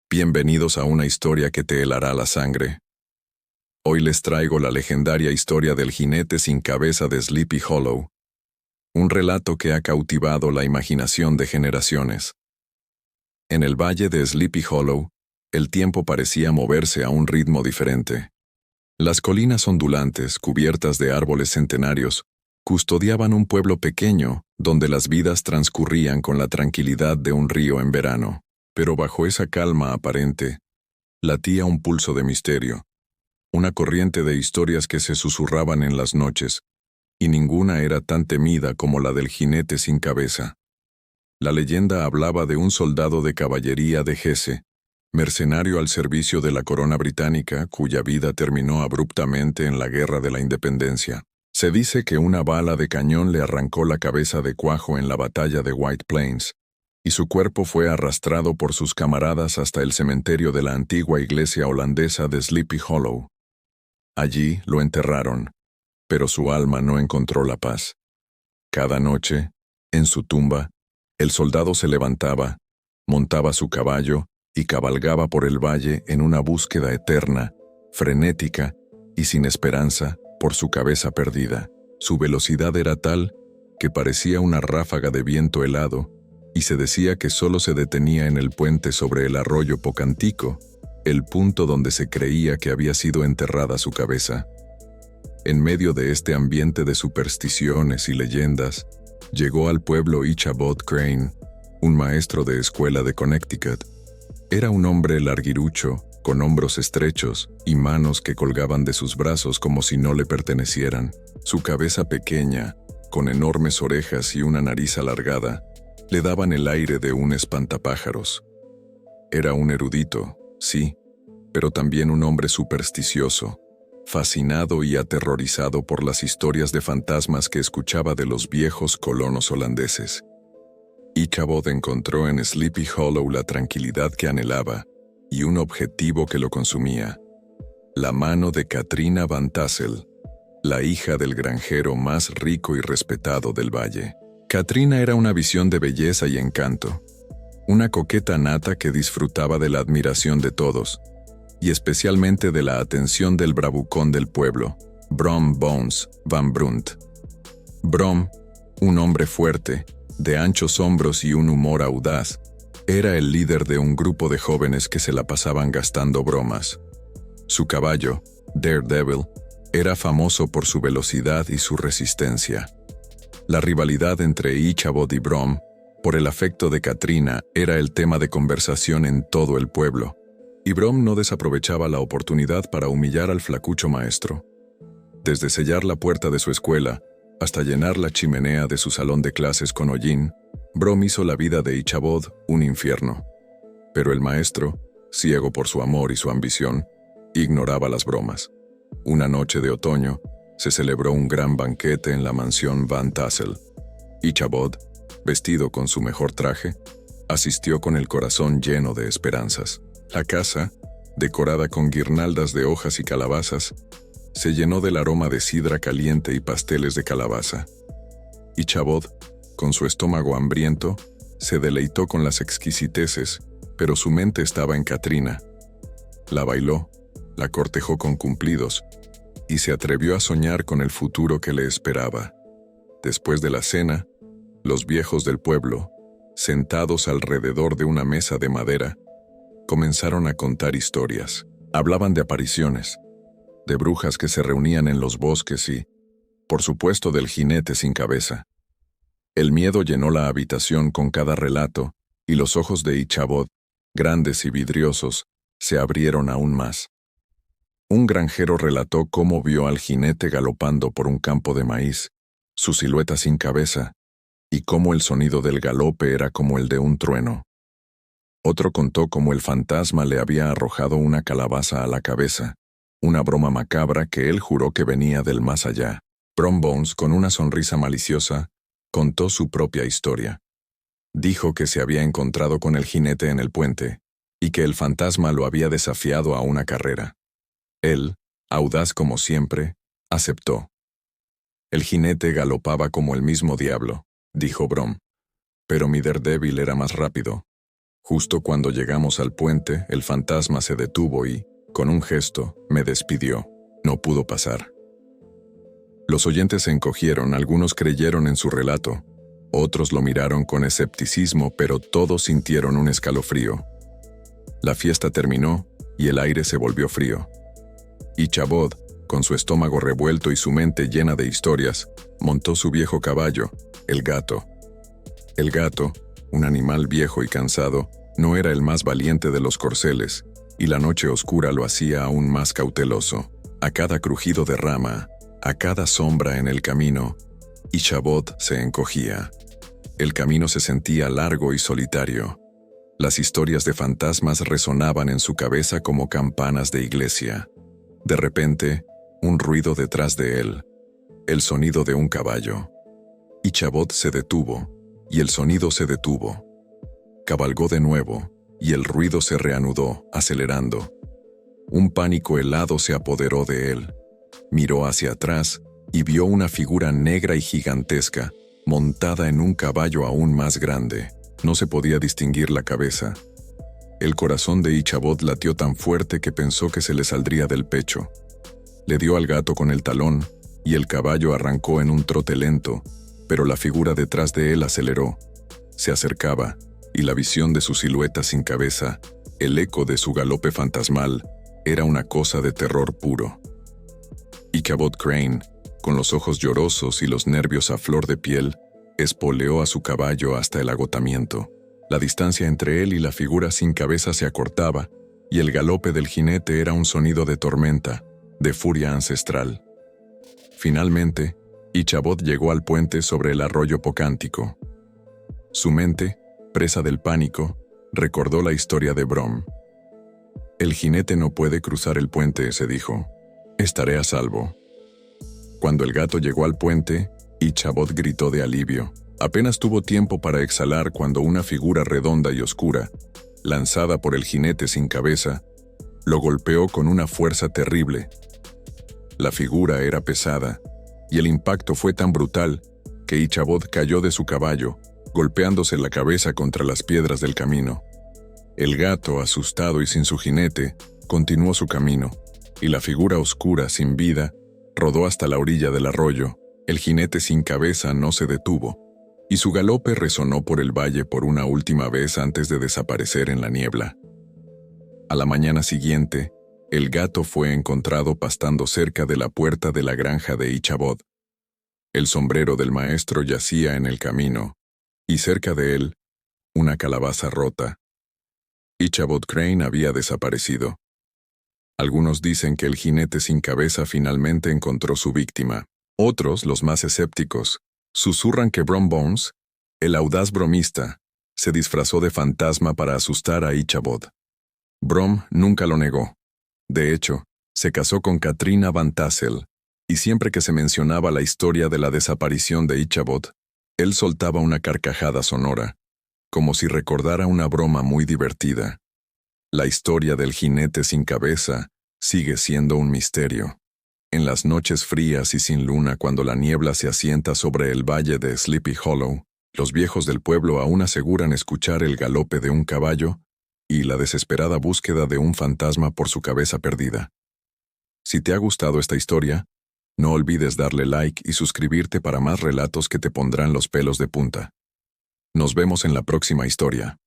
Bienvenidos a una historia que te helará la sangre. Hoy les traigo la legendaria historia del jinete sin cabeza de Sleepy Hollow, un relato que ha cautivado la imaginación de generaciones. En el valle de Sleepy Hollow, el tiempo parecía moverse a un ritmo diferente. Las colinas ondulantes, cubiertas de árboles centenarios, custodiaban un pueblo pequeño donde las vidas transcurrían con la tranquilidad de un río en verano. Pero bajo esa calma aparente, latía un pulso de misterio, una corriente de historias que se susurraban en las noches, y ninguna era tan temida como la del jinete sin cabeza. La leyenda hablaba de un soldado de caballería de Hesse, mercenario al servicio de la corona británica, cuya vida terminó abruptamente en la Guerra de la Independencia. Se dice que una bala de cañón le arrancó la cabeza de cuajo en la batalla de White Plains, y su cuerpo fue arrastrado por sus camaradas hasta el cementerio de la antigua iglesia holandesa de Sleepy Hollow. Allí lo enterraron, pero su alma no encontró la paz. Cada noche, en su tumba, el soldado se levantaba, montaba su caballo y cabalgaba por el valle en una búsqueda eterna, frenética y sin esperanza por su cabeza perdida. Su velocidad era tal que parecía una ráfaga de viento helado, y se decía que solo se detenía en el puente sobre el arroyo Pocantico, el punto donde se creía que había sido enterrada su cabeza. En medio de este ambiente de supersticiones y leyendas, llegó al pueblo Ichabod Crane, un maestro de escuela de Connecticut. Era un hombre larguirucho, con hombros estrechos y manos que colgaban de sus brazos como si no le pertenecieran. Su cabeza pequeña, con enormes orejas y una nariz alargada, le daban el aire de un espantapájaros. Era un erudito, sí, pero también un hombre supersticioso, fascinado y aterrorizado por las historias de fantasmas que escuchaba de los viejos colonos holandeses. Ichabod encontró en Sleepy Hollow la tranquilidad que anhelaba y un objetivo que lo consumía: la mano de Katrina Van Tassel, la hija del granjero más rico y respetado del valle. Katrina era una visión de belleza y encanto, una coqueta nata que disfrutaba de la admiración de todos, y especialmente de la atención del bravucón del pueblo, Brom Bones Van Brunt. Brom, un hombre fuerte, de anchos hombros y un humor audaz, era el líder de un grupo de jóvenes que se la pasaban gastando bromas. Su caballo, Daredevil, era famoso por su velocidad y su resistencia. La rivalidad entre Ichabod y Brom, por el afecto de Katrina, era el tema de conversación en todo el pueblo, y Brom no desaprovechaba la oportunidad para humillar al flacucho maestro. Desde sellar la puerta de su escuela hasta llenar la chimenea de su salón de clases con hollín, Brom hizo la vida de Ichabod un infierno. Pero el maestro, ciego por su amor y su ambición, ignoraba las bromas. Una noche de otoño, se celebró un gran banquete en la mansión Van Tassel. Ichabod, vestido con su mejor traje, asistió con el corazón lleno de esperanzas. La casa, decorada con guirnaldas de hojas y calabazas, se llenó del aroma de sidra caliente y pasteles de calabaza. Ichabod, con su estómago hambriento, se deleitó con las exquisiteces, pero su mente estaba en Katrina. La bailó, la cortejó con cumplidos, y se atrevió a soñar con el futuro que le esperaba. Después de la cena, los viejos del pueblo, sentados alrededor de una mesa de madera, comenzaron a contar historias. Hablaban de apariciones, de brujas que se reunían en los bosques y, por supuesto, del jinete sin cabeza. El miedo llenó la habitación con cada relato, y los ojos de Ichabod, grandes y vidriosos, se abrieron aún más. Un granjero relató cómo vio al jinete galopando por un campo de maíz, su silueta sin cabeza, y cómo el sonido del galope era como el de un trueno. Otro contó cómo el fantasma le había arrojado una calabaza a la cabeza, una broma macabra que él juró que venía del más allá. Brom Bones, con una sonrisa maliciosa, contó su propia historia. Dijo que se había encontrado con el jinete en el puente, y que el fantasma lo había desafiado a una carrera. Él, audaz como siempre, aceptó. El jinete galopaba como el mismo diablo, dijo Brom, pero mi Daredevil era más rápido. Justo cuando llegamos al puente, el fantasma se detuvo y, con un gesto, me despidió. No pudo pasar. Los oyentes se encogieron, algunos creyeron en su relato, otros lo miraron con escepticismo, pero todos sintieron un escalofrío. La fiesta terminó y el aire se volvió frío. Ichabod, con su estómago revuelto y su mente llena de historias, montó su viejo caballo, el gato. El gato, un animal viejo y cansado, no era el más valiente de los corceles, y la noche oscura lo hacía aún más cauteloso. A cada crujido de rama, a cada sombra en el camino, Ichabod se encogía. El camino se sentía largo y solitario. Las historias de fantasmas resonaban en su cabeza como campanas de iglesia. De repente, un ruido detrás de él, el sonido de un caballo. Ichabod se detuvo, y el sonido se detuvo. Cabalgó de nuevo, y el ruido se reanudó, acelerando. Un pánico helado se apoderó de él. Miró hacia atrás y vio una figura negra y gigantesca, montada en un caballo aún más grande. No se podía distinguir la cabeza. El corazón de Ichabod latió tan fuerte que pensó que se le saldría del pecho. Le dio al gato con el talón, y el caballo arrancó en un trote lento, pero la figura detrás de él aceleró. Se acercaba, y la visión de su silueta sin cabeza, el eco de su galope fantasmal, era una cosa de terror puro. Ichabod Crane, con los ojos llorosos y los nervios a flor de piel, espoleó a su caballo hasta el agotamiento. La distancia entre él y la figura sin cabeza se acortaba, y el galope del jinete era un sonido de tormenta, de furia ancestral. Finalmente, Ichabod llegó al puente sobre el arroyo Pocántico. Su mente, presa del pánico, recordó la historia de Brom. El jinete no puede cruzar el puente, se dijo. Estaré a salvo. Cuando el gato llegó al puente, Ichabod gritó de alivio. Apenas tuvo tiempo para exhalar cuando una figura redonda y oscura, lanzada por el jinete sin cabeza, lo golpeó con una fuerza terrible. La figura era pesada, y el impacto fue tan brutal que Ichabod cayó de su caballo, golpeándose la cabeza contra las piedras del camino. El gato, asustado y sin su jinete, continuó su camino, y la figura oscura, sin vida, rodó hasta la orilla del arroyo. El jinete sin cabeza no se detuvo, y su galope resonó por el valle por una última vez antes de desaparecer en la niebla. A la mañana siguiente, el gato fue encontrado pastando cerca de la puerta de la granja de Ichabod. El sombrero del maestro yacía en el camino, y cerca de él, una calabaza rota. Ichabod Crane había desaparecido. Algunos dicen que el jinete sin cabeza finalmente encontró su víctima. Otros, los más escépticos, susurran que Brom Bones, el audaz bromista, se disfrazó de fantasma para asustar a Ichabod. Brom nunca lo negó. De hecho, se casó con Katrina Van Tassel, y siempre que se mencionaba la historia de la desaparición de Ichabod, él soltaba una carcajada sonora, como si recordara una broma muy divertida. La historia del jinete sin cabeza sigue siendo un misterio. En las noches frías y sin luna, cuando la niebla se asienta sobre el valle de Sleepy Hollow, los viejos del pueblo aún aseguran escuchar el galope de un caballo y la desesperada búsqueda de un fantasma por su cabeza perdida. Si te ha gustado esta historia, no olvides darle like y suscribirte para más relatos que te pondrán los pelos de punta. Nos vemos en la próxima historia.